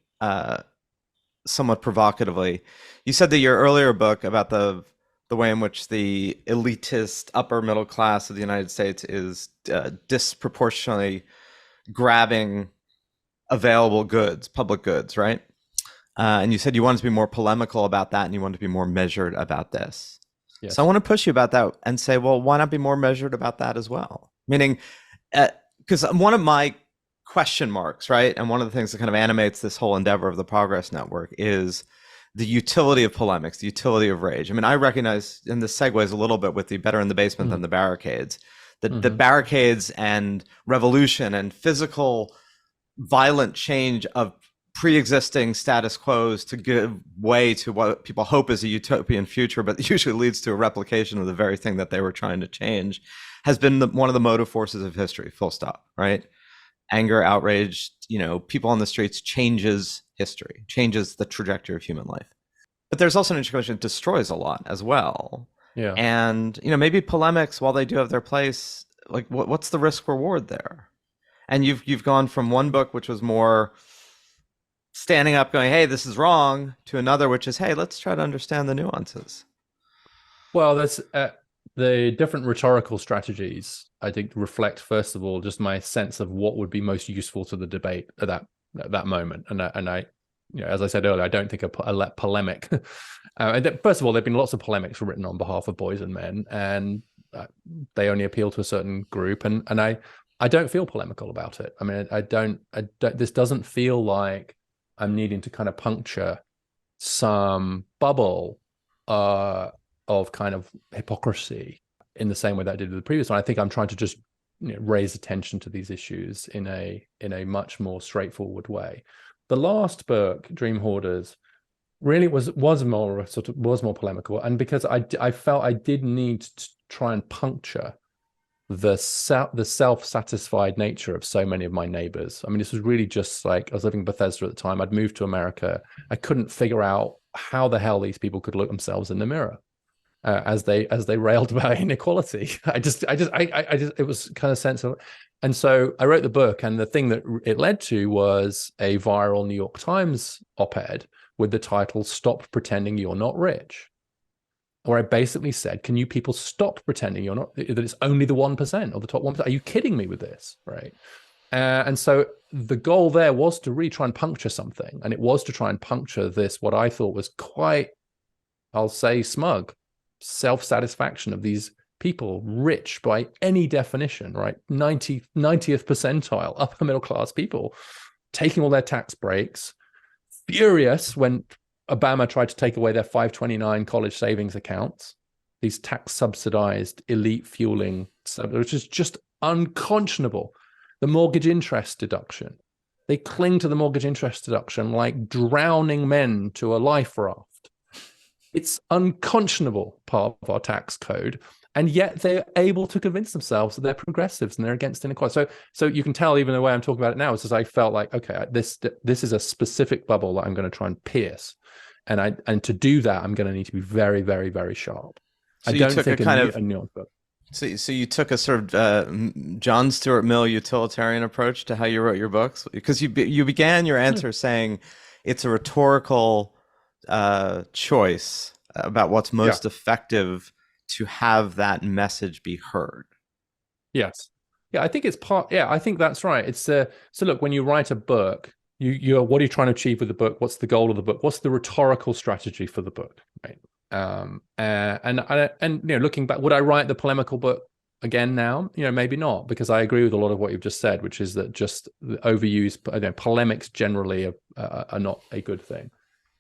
Speaker 2: somewhat provocatively. You said that your earlier book about the way in which the elitist upper middle class of the United States is disproportionately grabbing available goods, public goods, right? And you said you wanted to be more polemical about that and you wanted to be more measured about this.
Speaker 1: Yes.
Speaker 2: So I want to push you about that and say, well, why not be more measured about that as well? Meaning, because one of my question marks, right? And one of the things that kind of animates this whole endeavor of the Progress Network is the utility of polemics, the utility of rage. I mean, I recognize, and this segues a little bit with the better in the basement than the barricades, that the barricades and revolution and physical violent change of pre-existing status quos to give way to what people hope is a utopian future, but usually leads to a replication of the very thing that they were trying to change, has been one of the motive forces of history, full stop, right? Anger, outrage, people on the streets changes history, changes the trajectory of human life. But there's also an integration that destroys a lot as well.
Speaker 1: Yeah.
Speaker 2: And, maybe polemics, while they do have their place, like what's the risk reward there? And you've gone from one book, which was more standing up going, hey, this is wrong, to another, which is, hey, let's try to understand the nuances.
Speaker 1: Well, that's the different rhetorical strategies, I think, reflect, first of all, just my sense of what would be most useful to the debate at that moment. And I as I said earlier, I don't think a polemic. First of all, there've been lots of polemics written on behalf of boys and men, and they only appeal to a certain group. And I don't feel polemical about it. I mean, I don't. This doesn't feel like I'm needing to kind of puncture some bubble of kind of hypocrisy in the same way that I did with the previous one. I think I'm trying to just raise attention to these issues in a much more straightforward way. The last book, Dream Hoarders, really was more polemical, and because I felt I did need to try and puncture the self-satisfied nature of so many of my neighbors. I mean, this was really just like, I was living in Bethesda at the time. I'd moved to America. I couldn't figure out how the hell these people could look themselves in the mirror as they railed about inequality. It was kind of sensible. And so I wrote the book, and the thing that it led to was a viral New York Times op-ed with the title, "Stop Pretending You're Not Rich," where I basically said, can you people stop pretending that it's only the 1% or the top 1%? Are you kidding me with this, right? And so the goal there was to really try and puncture something. And it was to try and puncture this, what I thought was quite, I'll say, smug self-satisfaction of these people, rich by any definition, right? 90th percentile, upper middle class people, taking all their tax breaks, furious when Obama tried to take away their 529 college savings accounts, these tax subsidized elite fueling, which is just unconscionable. The mortgage interest deduction. They cling to the mortgage interest deduction like drowning men to a life raft. It's unconscionable part of our tax code. And yet they're able to convince themselves that they're progressives and they're against inequality. So you can tell, even the way I'm talking about it now, is just I felt like, okay, this is a specific bubble that I'm going to try and pierce. And to do that, I'm going to need to be very, very, very sharp.
Speaker 2: So
Speaker 1: I
Speaker 2: you
Speaker 1: don't
Speaker 2: took
Speaker 1: think
Speaker 2: a kind
Speaker 1: a
Speaker 2: of
Speaker 1: nuanced book.
Speaker 2: So you took a sort of John Stuart Mill utilitarian approach to how you wrote your books, because you began your answer saying it's a rhetorical choice about what's most effective to have that message be heard.
Speaker 1: Yes. Yeah, I think it's part. Yeah, I think that's right. It's so look, when you write a book, you're what are you trying to achieve with the book? What's the goal of the book? What's the rhetorical strategy for the book? Right. And looking back, would I write the polemical book again now? Maybe not, because I agree with a lot of what you've just said, which is that just the overused polemics generally are not a good thing.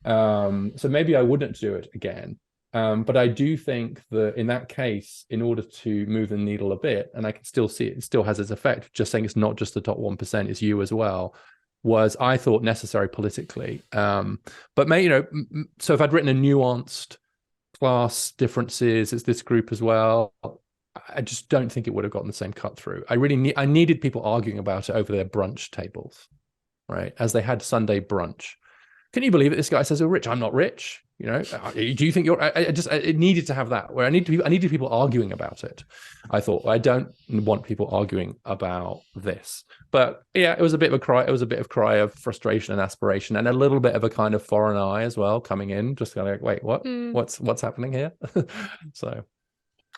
Speaker 1: So maybe I wouldn't do it again. But I do think that in that case, in order to move the needle a bit, and I can still see it still has its effect, just saying it's not just the top 1%, it's you as well, was, I thought, necessary politically. But so if I'd written a nuanced class differences, it's this group as well, I just don't think it would have gotten the same cut through. I needed people arguing about it over their brunch tables, right? As they had Sunday brunch. Can you believe it? This guy says, "Oh, Rich, I'm not rich." Do you think you're? It needed to have that where I needed people arguing about it. I thought, I don't want people arguing about this. But yeah, it was a bit of a cry. It was a bit of cry of frustration and aspiration, and a little bit of a kind of foreign eye as well coming in, just kind of like, wait, what? What's happening here? So,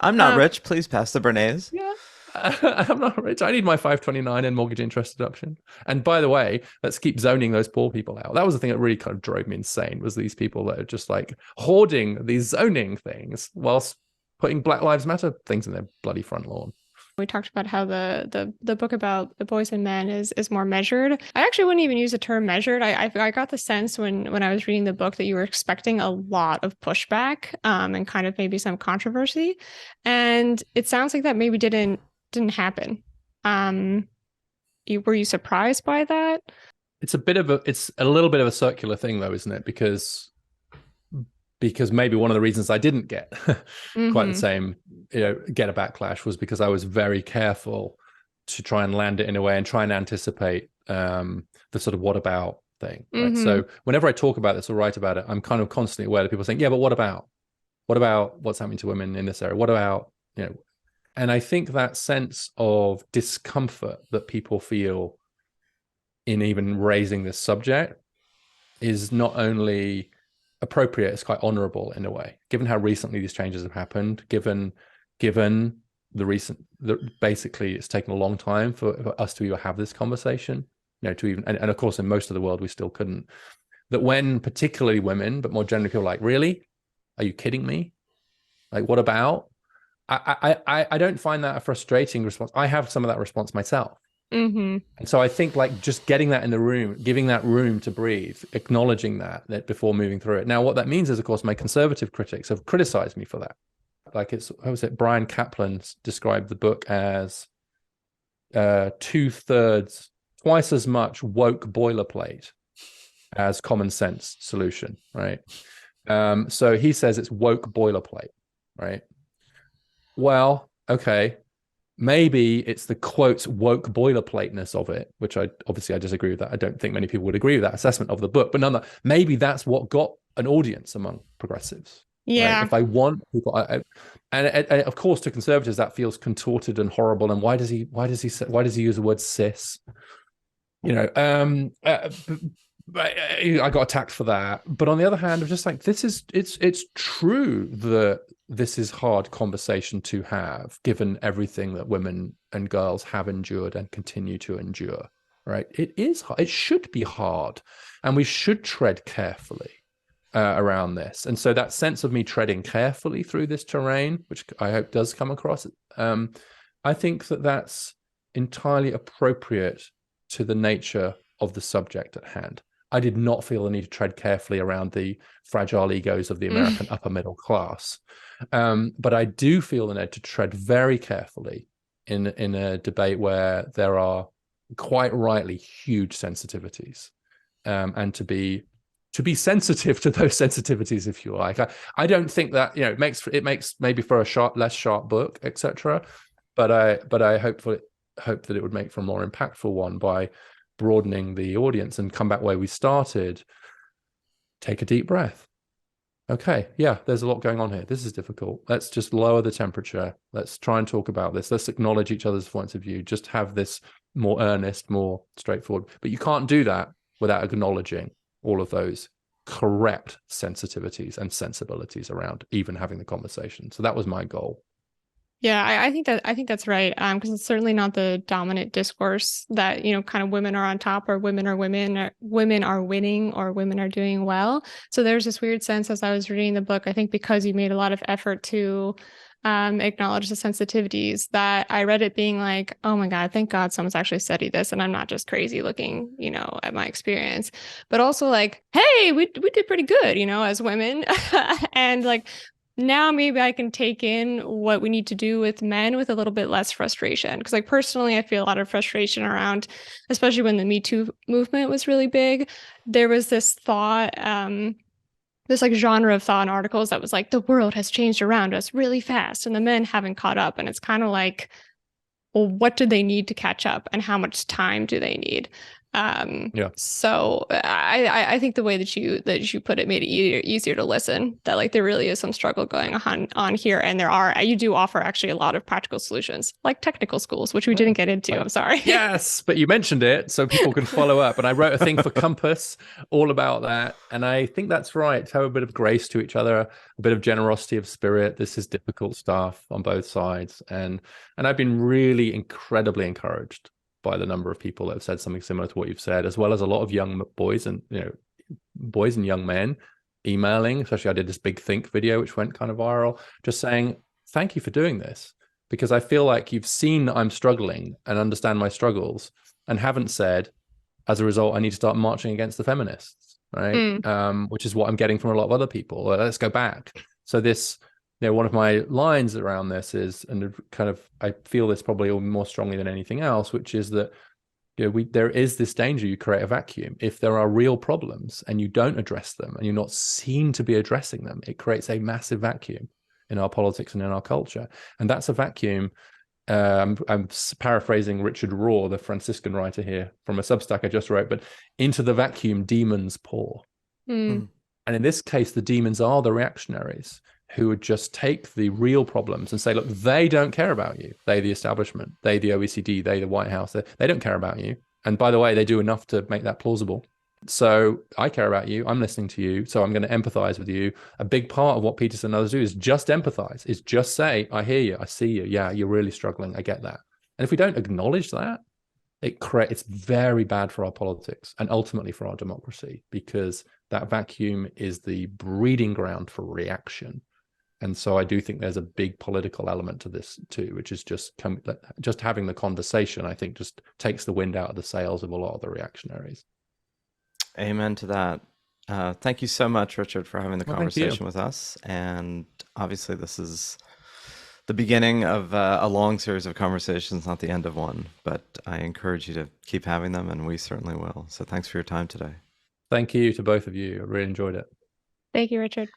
Speaker 2: I'm not rich. Please pass the Bernays.
Speaker 1: Yeah. I'm not rich. I need my 529 and mortgage interest deduction. And by the way, let's keep zoning those poor people out. That was the thing that really kind of drove me insane, was these people that are just like hoarding these zoning things whilst putting Black Lives Matter things in their bloody front lawn.
Speaker 3: We talked about how the book about the boys and men is more measured. I actually wouldn't even use the term measured. I got the sense when I was reading the book that you were expecting a lot of pushback and kind of maybe some controversy. And it sounds like that maybe didn't happen. Were you surprised by that?
Speaker 1: It's a little bit of a circular thing though, isn't it? Because maybe one of the reasons I didn't get quite the same, get a backlash, was because I was very careful to try and land it in a way and try and anticipate the sort of what about thing. Right? So whenever I talk about this or write about it, I'm kind of constantly aware that people saying, yeah, but what about what's happening to women in this area? What about, and I think that sense of discomfort that people feel in even raising this subject is not only appropriate, it's quite honorable in a way, given how recently these changes have happened, given basically it's taken a long time for us to even have this conversation, to even, and of course in most of the world we still couldn't, that when particularly women, but more generally people are like, really? Are you kidding me? Like, what about? I don't find that a frustrating response. I have some of that response myself. And so I think like just getting that in the room, giving that room to breathe, acknowledging that before moving through it. Now, what that means is, of course, my conservative critics have criticized me for that. Like Brian Kaplan described the book as 2/3, twice as much woke boilerplate as common sense solution, right? So he says it's woke boilerplate, right? Well, okay, maybe it's the quotes woke boilerplateness of it, which I disagree with that. I don't think many people would agree with that assessment of the book, but nonetheless, maybe that's what got an audience among progressives.
Speaker 3: Yeah.
Speaker 1: Right? If I want people, and of course to conservatives that feels contorted and horrible. And why does he use the word cis? I got attacked for that. But on the other hand, I'm just like, it's true that this is hard conversation to have, given everything that women and girls have endured and continue to endure, right? It is hard. It should be hard, and we should tread carefully around this. And so that sense of me treading carefully through this terrain, which I hope does come across, I think that's entirely appropriate to the nature of the subject at hand. I did not feel the need to tread carefully around the fragile egos of the American upper middle class. But I do feel the need to tread very carefully in a debate where there are quite rightly huge sensitivities, and to be sensitive to those sensitivities, if you like. I don't think that, you know, it makes maybe for a less sharp book, etc. But I hope that it would make for a more impactful one by broadening the audience and come back where we started. Take a deep breath. Okay, yeah, there's a lot going on here. This is difficult. Let's just lower the temperature. Let's try and talk about this. Let's acknowledge each other's points of view. Just have this more earnest, more straightforward. But you can't do that without acknowledging all of those correct sensitivities and sensibilities around even having the conversation. So that was my goal.
Speaker 3: Yeah, I think that's right. Because it's certainly not the dominant discourse that, you know, kind of women are on top, or women are women, or women are winning, or women are doing well. So there's this weird sense as I was reading the book, I think because you made a lot of effort to acknowledge the sensitivities, that I read it being like, oh my God, thank God someone's actually studied this, and I'm not just crazy looking, you know, at my experience. But also like, hey, we did pretty good, you know, as women. And like, now maybe I can take in what we need to do with men with a little bit less frustration. Because like personally, I feel a lot of frustration around, especially when the Me Too movement was really big. There was this thought, this like genre of thought in articles that was like, the world has changed around us really fast and the men haven't caught up. And it's kind of like, well, what do they need to catch up, and how much time do they need? So I think the way that you put it made it easier to listen, that like there really is some struggle going on here, and you do offer actually a lot of practical solutions, like technical schools, which we didn't get into. I'm sorry.
Speaker 1: Yes, but you mentioned it so people can follow up, and I wrote a thing for Compass all about that, and I think that's right, to have a bit of grace to each other, a bit of generosity of spirit. This is difficult stuff on both sides, and I've been really incredibly encouraged by the number of people that have said something similar to what you've said, as well as a lot of young boys and, you know, boys and young men emailing. Especially, I did this big think video, which went kind of viral, just saying, thank you for doing this, because I feel like you've seen that I'm struggling and understand my struggles, and haven't said, as a result, I need to start marching against the feminists, right? Which is what I'm getting from a lot of other people. Let's go back. So this, you know, one of my lines around this is, and kind of, I feel this probably more strongly than anything else, which is that, you know, there is this danger you create a vacuum. If there are real problems and you don't address them, and you're not seen to be addressing them, it creates a massive vacuum in our politics and in our culture. And that's a vacuum. I'm paraphrasing Richard Rohr, the Franciscan writer here, from a Substack I just wrote, but into the vacuum demons pour. And in this case, the demons are the reactionaries, who would just take the real problems and say, look, they don't care about you. They, the establishment, they, the OECD, they, the White House, they don't care about you. And by the way, they do enough to make that plausible. So I care about you. I'm listening to you. So I'm going to empathize with you. A big part of what Peterson and others do is just empathize, is just say, I hear you. I see you. Yeah, you're really struggling. I get that. And if we don't acknowledge that, it's very bad for our politics and ultimately for our democracy, because that vacuum is the breeding ground for reaction. And so I do think there's a big political element to this too, which is just having the conversation, I think, just takes the wind out of the sails of a lot of the reactionaries.
Speaker 2: Amen to that. Thank you so much, Richard, for having the conversation with us. And obviously this is the beginning of a long series of conversations, not the end of one, but I encourage you to keep having them, and we certainly will. So thanks for your time today.
Speaker 1: Thank you to both of you. I really enjoyed it.
Speaker 3: Thank you, Richard.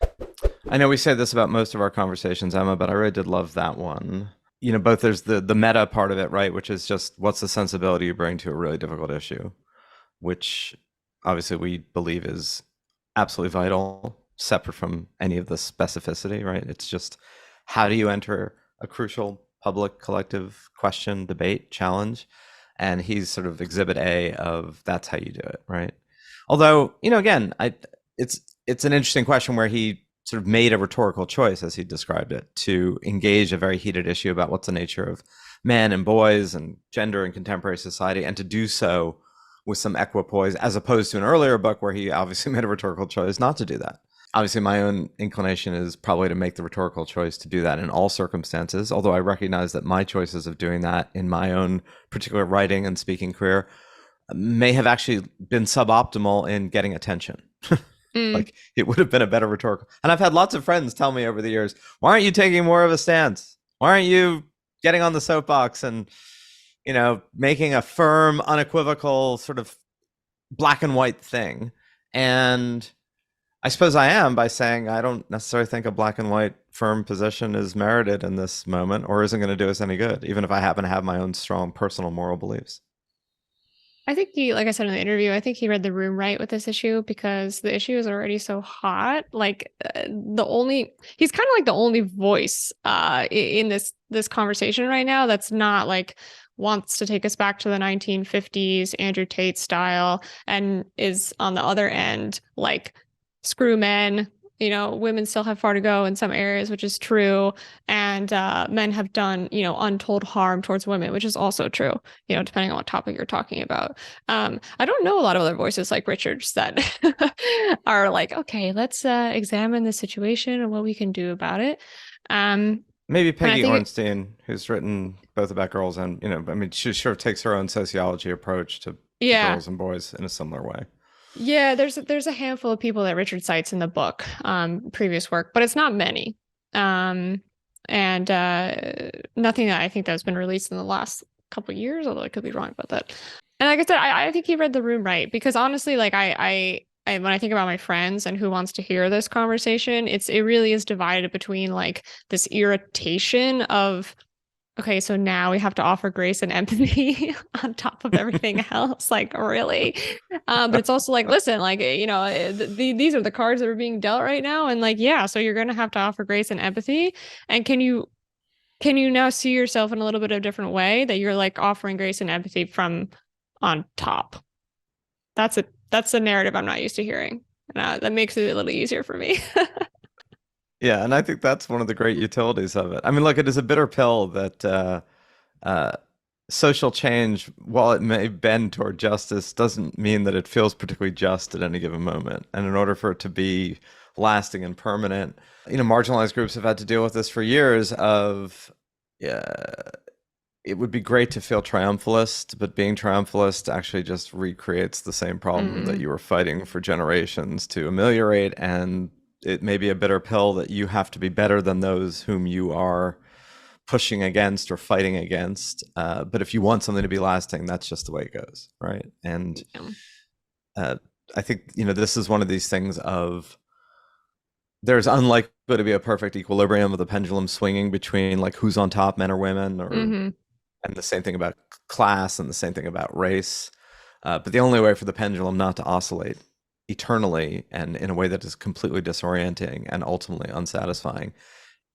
Speaker 2: I know we say this about most of our conversations, Emma, but I really did love that one. You know, both there's the meta part of it, right, which is just what's the sensibility you bring to a really difficult issue, which obviously we believe is absolutely vital, separate from any of the specificity, right? It's just, how do you enter a crucial public collective question, debate, challenge? And he's sort of exhibit A of that's how you do it, right? Although, you know, again, it's an interesting question where he sort of made a rhetorical choice, as he described it, to engage a very heated issue about what's the nature of men and boys and gender in contemporary society, and to do so with some equipoise, as opposed to an earlier book where he obviously made a rhetorical choice not to do that. Obviously, my own inclination is probably to make the rhetorical choice to do that in all circumstances, although I recognize that my choices of doing that in my own particular writing and speaking career may have actually been suboptimal in getting attention. Like it would have been a better rhetorical. And I've had lots of friends tell me over the years, why aren't you taking more of a stance? Why aren't you getting on the soapbox and, making a firm, unequivocal sort of black and white thing? And I suppose I am, by saying I don't necessarily think a black and white firm position is merited in this moment or isn't going to do us any good, even if I happen to have my own strong personal moral beliefs.
Speaker 3: I think like I said in the interview, I think he read the room right with this issue because the issue is already so hot. Like he's kind of like the only voice in this conversation right now that's not like wants to take us back to the 1950s Andrew Tate style and is on the other end like screw men. Women still have far to go in some areas, which is true. And men have done, untold harm towards women, which is also true, depending on what topic you're talking about. I don't know a lot of other voices like Richard's that are like, okay, let's examine the situation and what we can do about it.
Speaker 2: Maybe Peggy Ornstein, who's written both about girls and, she sort of takes her own sociology approach to girls and boys in a similar way.
Speaker 3: Yeah, there's a handful of people that Richard cites in the book, previous work, but it's not many. And nothing that I think that's been released in the last couple of years, although I could be wrong about that. And like I said, I think he read the room right because honestly, like I when I think about my friends and who wants to hear this conversation, it really is divided between like this irritation of, okay, so now we have to offer grace and empathy on top of everything else. Like, really? But it's also like, listen, like, these are the cards that are being dealt right now. And like, yeah, so you're going to have to offer grace and empathy. And can you now see yourself in a little bit of a different way that you're like offering grace and empathy from on top? That's a narrative I'm not used to hearing. That makes it a little easier for me.
Speaker 2: Yeah, and I think that's one of the great utilities of it. I mean, look, it is a bitter pill that social change, while it may bend toward justice, doesn't mean that it feels particularly just at any given moment. And in order for it to be lasting and permanent, marginalized groups have had to deal with this for years of, it would be great to feel triumphalist, but being triumphalist actually just recreates the same problem that you were fighting for generations to ameliorate. And it may be a bitter pill that you have to be better than those whom you are pushing against or fighting against. But if you want something to be lasting, that's just the way it goes, right? And I think, this is one of these things of there's unlikely to be a perfect equilibrium of the pendulum swinging between like who's on top, men or women, or and the same thing about class and the same thing about race. But the only way for the pendulum not to oscillate eternally and in a way that is completely disorienting and ultimately unsatisfying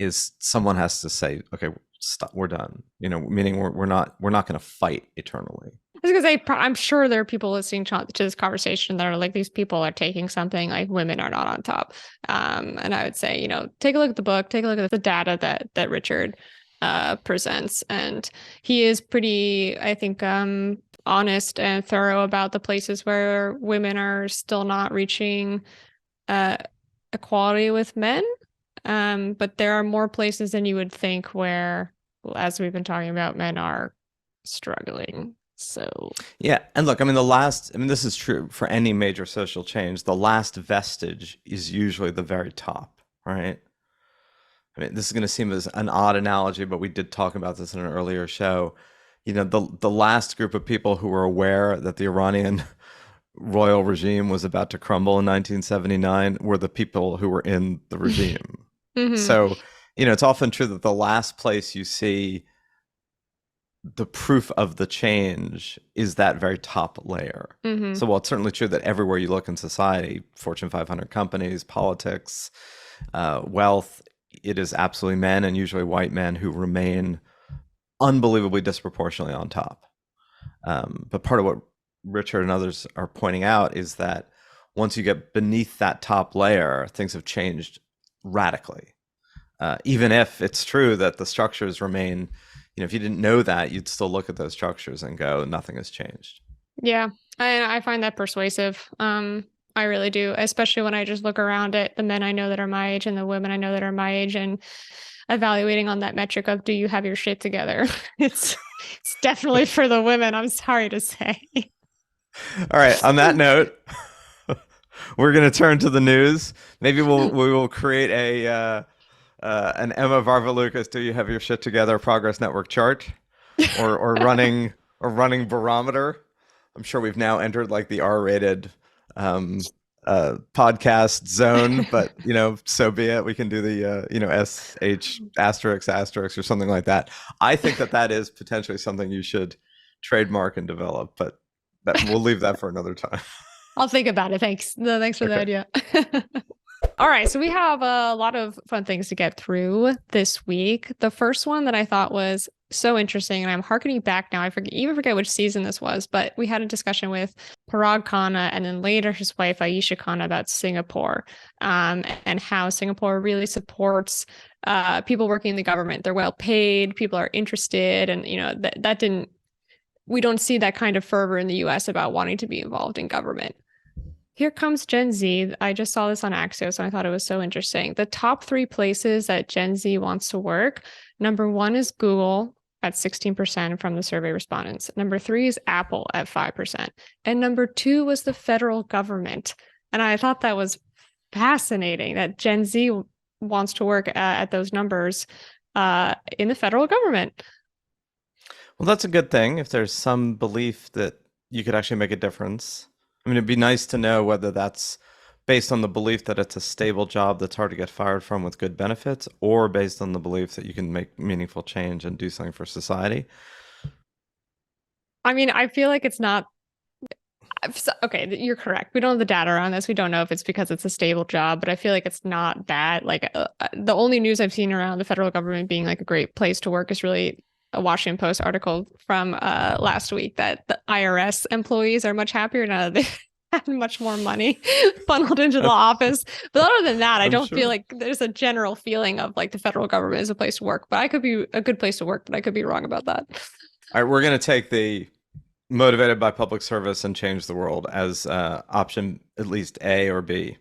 Speaker 2: is someone has to say, okay, stop, we're done, meaning we're not going to fight eternally.
Speaker 3: I was gonna say, I'm sure there are people listening to this conversation that are like, these people are taking something like women are not on top. And I would say, take a look at the book, take a look at the data that Richard presents, and he is pretty, I think, honest and thorough about the places where women are still not reaching equality with men. But there are more places than you would think where, as we've been talking about, men are struggling. So
Speaker 2: yeah, and look, this is true for any major social change. The last vestige is usually the very top, right? This is going to seem as an odd analogy, but we did talk about this in an earlier show. The last group of people who were aware that the Iranian royal regime was about to crumble in 1979 were the people who were in the regime. So, it's often true that the last place you see the proof of the change is that very top layer. So while it's certainly true that everywhere you look in society, Fortune 500 companies, politics, wealth, it is absolutely men, and usually white men, who remain unbelievably disproportionately on top. But part of what Richard and others are pointing out is that once you get beneath that top layer, things have changed radically. Even if it's true that the structures remain, if you didn't know that, you'd still look at those structures and go, nothing has changed.
Speaker 3: Yeah, I find that persuasive. I really do, especially when I just look around at the men I know that are my age and the women I know that are my age, and evaluating on that metric of, do you have your shit together? It's definitely for the women, I'm sorry to say.
Speaker 2: All right. On that note, we're going to turn to the news. Maybe we will create an Emma Varvalucas. Do you have your shit together? Progress Network chart, or running barometer. I'm sure we've now entered like the R-rated podcast zone, but so be it. We can do the SH asterisk or something like that. I think that is potentially something you should trademark and develop, but we'll leave that for another time.
Speaker 3: I'll think about it. Thanks. No, thanks for the idea. All right. So we have a lot of fun things to get through this week. The first one that I thought was so interesting, and I'm harkening back now. I forget which season this was, but we had a discussion with Parag Khanna and then later his wife Ayesha Khanna about Singapore, and how Singapore really supports people working in the government. They're well paid, people are interested, and we don't see that kind of fervor in the US about wanting to be involved in government. Here comes Gen Z. I just saw this on Axios and I thought it was so interesting. The top 3 places that Gen Z wants to work. Number 1 is Google at 16% from the survey respondents. Number 3 is Apple at 5%. And number 2 was the federal government. And I thought that was fascinating that Gen Z wants to work at those numbers in the federal government.
Speaker 2: Well, that's a good thing if there's some belief that you could actually make a difference. I mean, it'd be nice to know whether that's based on the belief that it's a stable job that's hard to get fired from with good benefits, or based on the belief that you can make meaningful change and do something for society.
Speaker 3: I mean, I feel like it's not. Okay, you're correct. We don't have the data around this. We don't know if it's because it's a stable job, but I feel like it's not that. Like the only news I've seen around the federal government being like a great place to work is really a Washington Post article from last week that the IRS employees are much happier now that they've had much more money funneled into the office. But other than that, I don't feel like there's a general feeling of like the federal government is a place to work. But I could be a good place to work, but I could be wrong about that.
Speaker 2: All right, we're going to take the motivated by public service and change the world as option at least A or B.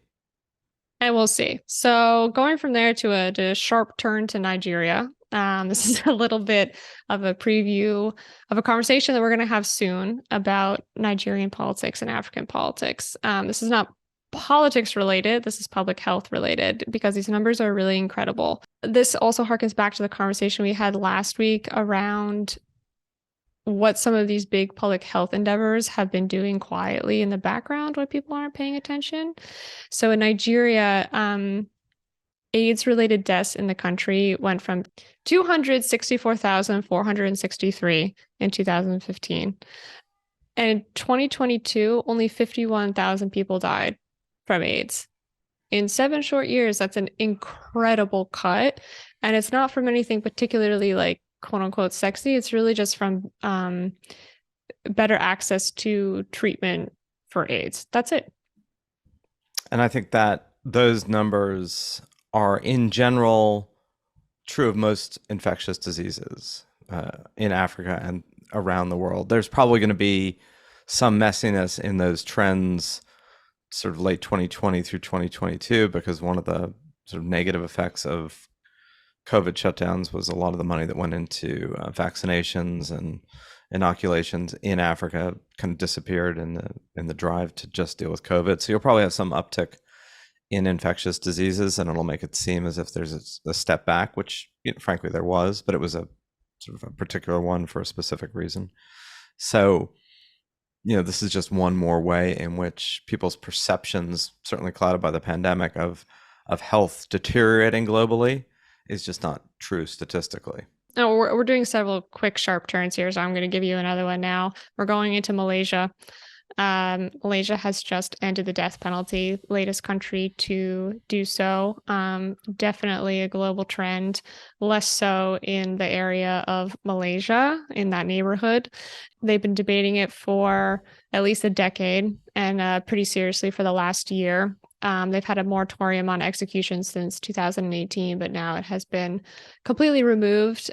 Speaker 3: And we'll see. So going from there to a sharp turn to Nigeria. This is a little bit of a preview of a conversation that we're going to have soon about Nigerian politics and African politics. This is not politics related. This is public health related because these numbers are really incredible. This also harkens back to the conversation we had last week around what some of these big public health endeavors have been doing quietly in the background when people aren't paying attention. So in Nigeria, AIDS-related deaths in the country went from 264,463 in 2015. And in 2022, only 51,000 people died from AIDS. In 7 short years, that's an incredible cut. And it's not from anything particularly like quote unquote sexy. It's really just from better access to treatment for AIDS. That's it.
Speaker 2: And I think that those numbers are in general true of most infectious diseases in Africa and around the world. There's probably going to be some messiness in those trends sort of late 2020 through 2022, because one of the sort of negative effects of COVID shutdowns was a lot of the money that went into vaccinations and inoculations in Africa kind of disappeared in the drive to just deal with COVID. So you'll probably have some uptick in infectious diseases, and it'll make it seem as if there's a step back, which frankly there was, but it was a sort of a particular one for a specific reason. So, this is just one more way in which people's perceptions, certainly clouded by the pandemic, of health deteriorating globally is just not true statistically.
Speaker 3: Oh, we're doing several quick sharp turns here, so I'm going to give you another one now. We're going into Malaysia. Malaysia has just ended the death penalty, latest country to do so. Definitely a global trend, less so in the area of Malaysia, in that neighborhood. They've been debating it for at least a decade and pretty seriously for the last year. They've had a moratorium on execution since 2018, but now it has been completely removed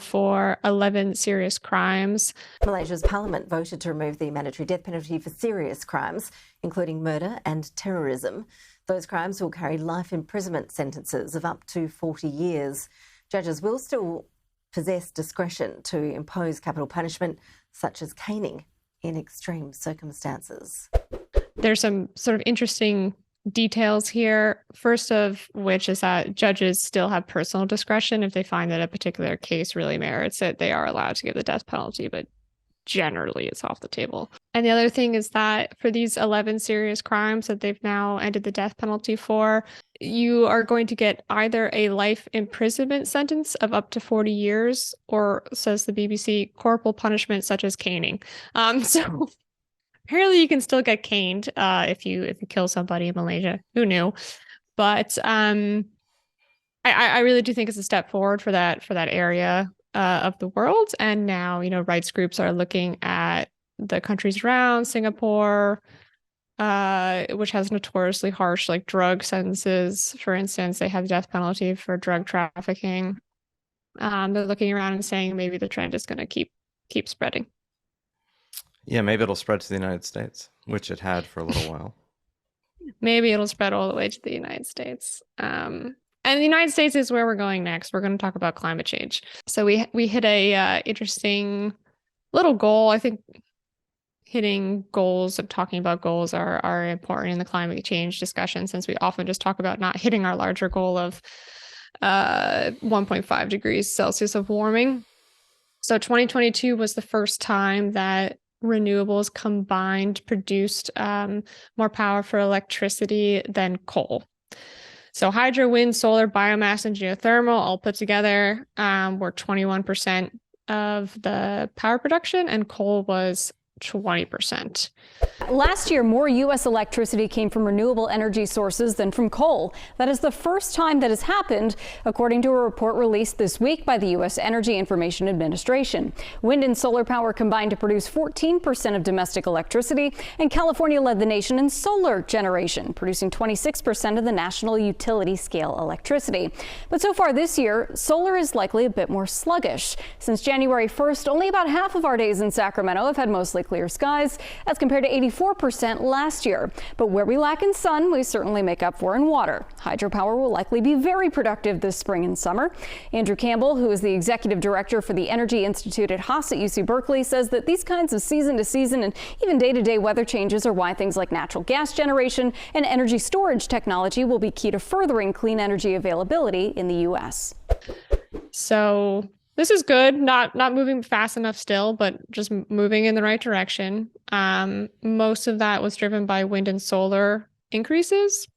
Speaker 3: for 11 serious crimes.
Speaker 4: Malaysia's parliament voted to remove the mandatory death penalty for serious crimes, including murder and terrorism. Those crimes will carry life imprisonment sentences of up to 40 years. Judges will still possess discretion to impose capital punishment, such as caning, in extreme circumstances.
Speaker 3: There's some sort of interesting details here. First of which is that judges still have personal discretion. If they find that a particular case really merits it, they are allowed to give the death penalty, but generally it's off the table. And the other thing is that for these 11 serious crimes that they've now ended the death penalty for, you are going to get either a life imprisonment sentence of up to 40 years, or, says the BBC, corporal punishment such as caning. So apparently you can still get caned if you kill somebody in Malaysia. Who knew? But I really do think it's a step forward for that area of the world. And now, rights groups are looking at the countries around Singapore, which has notoriously harsh drug sentences. For instance, they have the death penalty for drug trafficking. They're looking around and saying maybe the trend is going to keep spreading.
Speaker 2: Yeah, maybe it'll spread to the United States, which it had for a little while.
Speaker 3: Maybe it'll spread all the way to the United States. And the United States is where we're going next. We're going to talk about climate change. So we hit a interesting little goal. I think hitting goals and talking about goals are important in the climate change discussion, since we often just talk about not hitting our larger goal of 1.5 degrees Celsius of warming. So 2022 was the first time that renewables combined produced more power for electricity than coal. So hydro, wind, solar, biomass, and geothermal all put together were 21% of the power production, and coal was 20%.
Speaker 5: Last year, more U.S. electricity came from renewable energy sources than from coal. That is the first time that has happened, according to a report released this week by the U.S. Energy Information Administration. Wind and solar power combined to produce 14% of domestic electricity, and California led the nation in solar generation, producing 26% of the national utility scale electricity. But so far this year, solar is likely a bit more sluggish. Since January 1st, only about half of our days in Sacramento have had mostly clear skies, as compared to 84% last year. But where we lack in sun, we certainly make up for in water. Hydropower will likely be very productive this spring and summer. Andrew Campbell, who is the executive director for the Energy Institute at Haas at UC Berkeley, says that these kinds of season-to-season and even day-to-day weather changes are why things like natural gas generation and energy storage technology will be key to furthering clean energy availability in the U.S.
Speaker 3: So this is good, not moving fast enough still, but just moving in the right direction. Most of that was driven by wind and solar increases.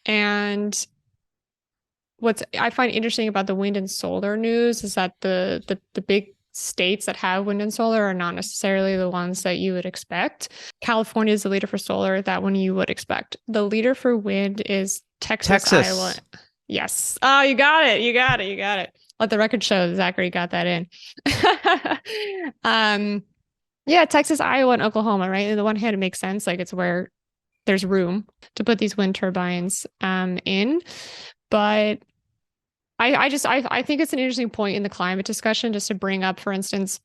Speaker 3: And what I find interesting about the wind and solar news is that the big states that have wind and solar are not necessarily the ones that you would expect. California is the leader for solar, that one you would expect. The leader for wind is Texas. Iowa. Yes. Oh, you got it. Let the record show that Zachary got that in. Yeah, Texas, Iowa, and Oklahoma, right? On the one hand, it makes sense. It's where there's room to put these wind turbines in. But I think it's an interesting point in the climate discussion just to bring up, for instance,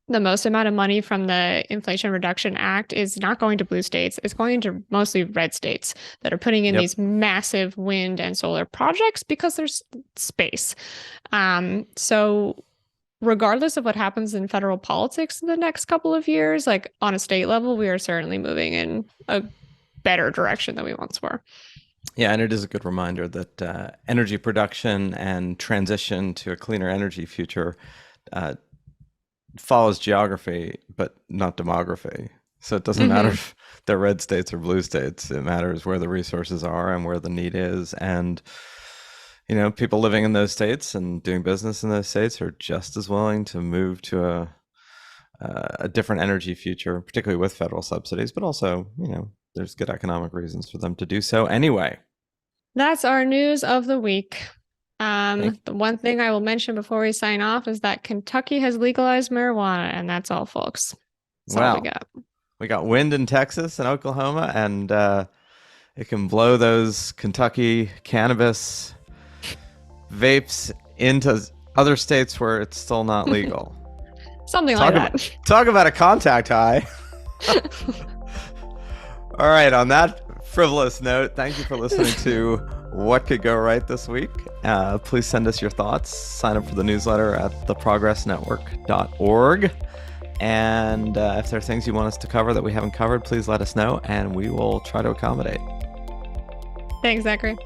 Speaker 3: the most amount of money from the Inflation Reduction Act is not going to blue states. It's going to mostly red states that are putting in these massive wind and solar projects because there's space. So regardless of what happens in federal politics in the next couple of years, on a state level, we are certainly moving in a better direction than we once were.
Speaker 2: Yeah, and it is a good reminder that energy production and transition to a cleaner energy future follows geography, but not demography. So it doesn't matter if they're red states or blue states. It matters where the resources are and where the need is. And, people living in those states and doing business in those states are just as willing to move to a different energy future, particularly with federal subsidies, but also, there's good economic reasons for them to do so anyway. That's
Speaker 3: our news of the week. The one thing I will mention before we sign off is that Kentucky has legalized marijuana, and that's all, folks. That's all we got.
Speaker 2: We got wind in Texas and Oklahoma, and it can blow those Kentucky cannabis vapes into other states where it's still not legal.
Speaker 3: Something like that.
Speaker 2: Talk about a contact high. All right, on that frivolous note, thank you for listening to What Could Go Right this week. Please send us your thoughts. Sign up for the newsletter at theprogressnetwork.org. And if there are things you want us to cover that we haven't covered, please let us know, and we will try to accommodate.
Speaker 3: Thanks, Zachary.